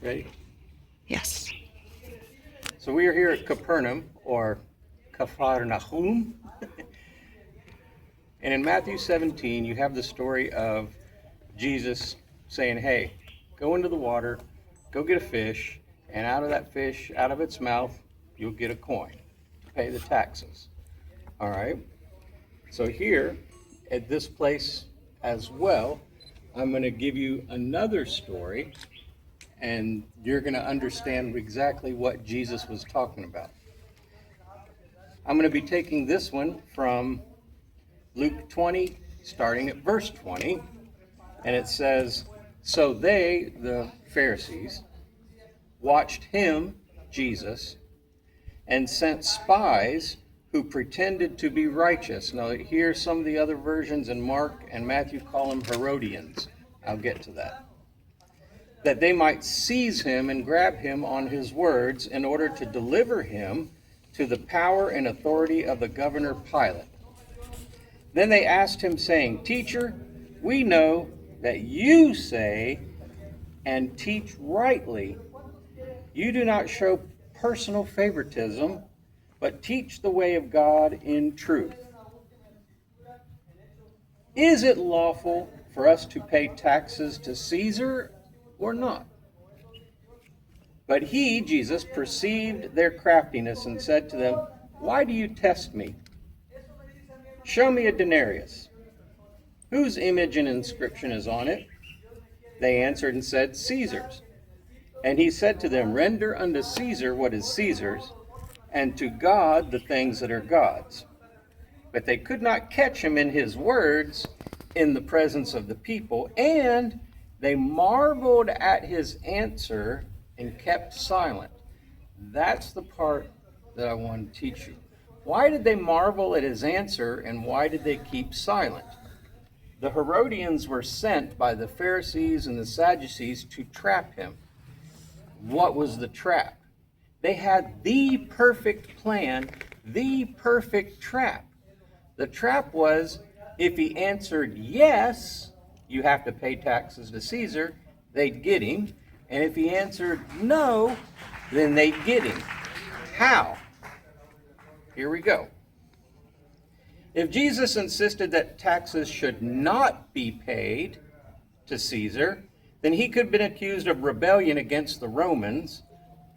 Ready? Yes. So we are here at Capernaum, or Capernaum. And in Matthew 17, you have the story of Jesus saying, hey, go into the water, go get a fish, and out of that fish, out of its mouth, you'll get a coin to pay the taxes. All right? So here, at this place as well, I'm going to give you another story, and you're going to understand exactly what Jesus was talking about. I'm going to be taking this one from Luke 20, starting at verse 20, and it says, so they, the Pharisees, watched him, Jesus, and sent spies who pretended to be righteous. Now, here some of the other versions in Mark and Matthew call them Herodians. I'll get to that. That they might seize him and grab him on his words in order to deliver him to the power and authority of the governor Pilate. Then they asked him, saying, Teacher, we know that you say and teach rightly. You do not show personal favoritism, but teach the way of God in truth. Is it lawful for us to pay taxes to Caesar or not? But he, Jesus, perceived their craftiness and said to them, why do you test me? Show me a denarius. Whose image and inscription is on it? They answered and said, Caesar's. And he said to them, render unto Caesar what is Caesar's, and to God the things that are God's. But they could not catch him in his words in the presence of the people, and they marveled at his answer and kept silent. That's the part that I want to teach you. Why did they marvel at his answer, and why did they keep silent? The Herodians were sent by the Pharisees and the Sadducees to trap him. What was the trap? They had the perfect plan, the perfect trap. The trap was, if he answered yes, you have to pay taxes to Caesar, they'd get him. And if he answered no, then they'd get him. How? Here we go. If Jesus insisted that taxes should not be paid to Caesar, then he could have been accused of rebellion against the Romans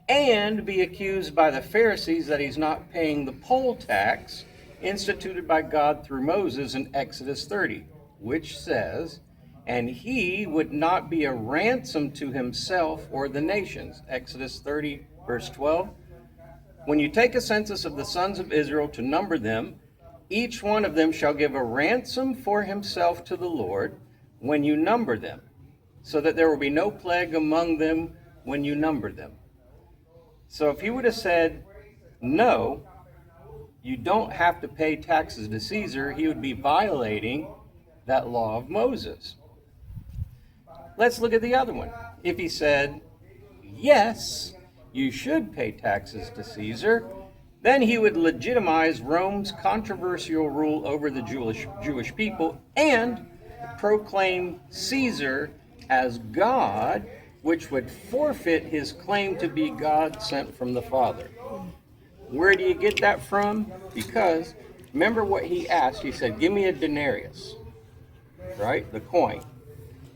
and be accused by the Pharisees that he's not paying the poll tax instituted by God through Moses in Exodus 30, which says, and he would not be a ransom to himself or the nations. Exodus 30, verse 12. When you take a census of the sons of Israel to number them, each one of them shall give a ransom for himself to the Lord when you number them, so that there will be no plague among them when you number them. So if he would have said, no, you don't have to pay taxes to Caesar, he would be violating that law of Moses. Let's look at the other one. If he said, yes, you should pay taxes to Caesar, then he would legitimize Rome's controversial rule over the Jewish people and proclaim Caesar as God, which would forfeit his claim to be God sent from the Father. Where do you get that from? Because remember what he asked. He said, give me a denarius, right? The coin.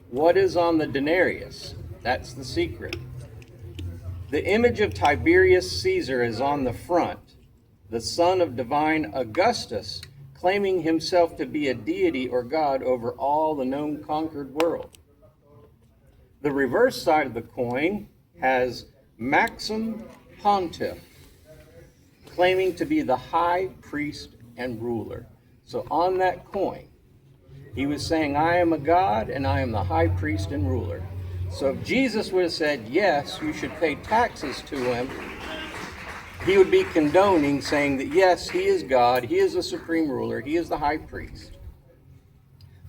What is on the denarius? That's the secret. The image of Tiberius Caesar is on the front, the son of divine Augustus, claiming himself to be a deity or God over all the known conquered world. The reverse side of the coin has Maxim Pontiff, claiming to be the high priest and ruler. So on that coin, he was saying, I am a God and I am the high priest and ruler. So if Jesus would have said, yes, you should pay taxes to him, he would be condoning, saying that yes, he is God, he is the supreme ruler, he is the high priest.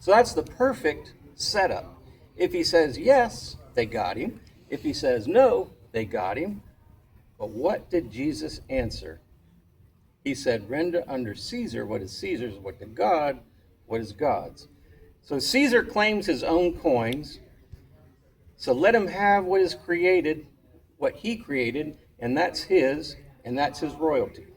So that's the perfect setup. If he says yes, they got him. If he says no, they got him. But what did Jesus answer? He said, render under Caesar what is Caesar's, what to God, what is God's. So Caesar claims his own coins. So let him have what is created, what he created, and that's his royalty.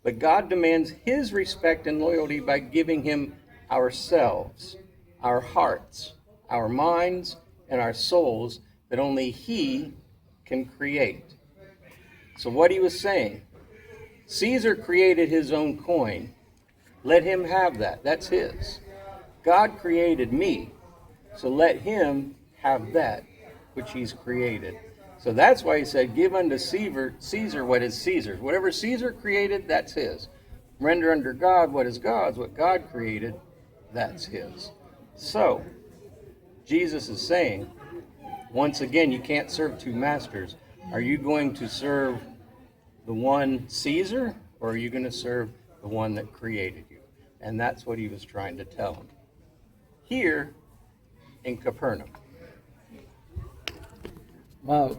But God demands his respect and loyalty by giving him ourselves, our hearts, our minds, and our souls that only he can create. So what he was saying, Caesar created his own coin. Let him have that. That's his. God created me. So let him have that which he's created. So that's why he said, give unto Caesar what is Caesar's. Whatever Caesar created, that's his. Render unto God what is God's. What God created, that's his. So, Jesus is saying, once again, you can't serve two masters. Are you going to serve the one Caesar, or are you going to serve the one that created you? And that's what he was trying to tell him. Here in Capernaum. Wow.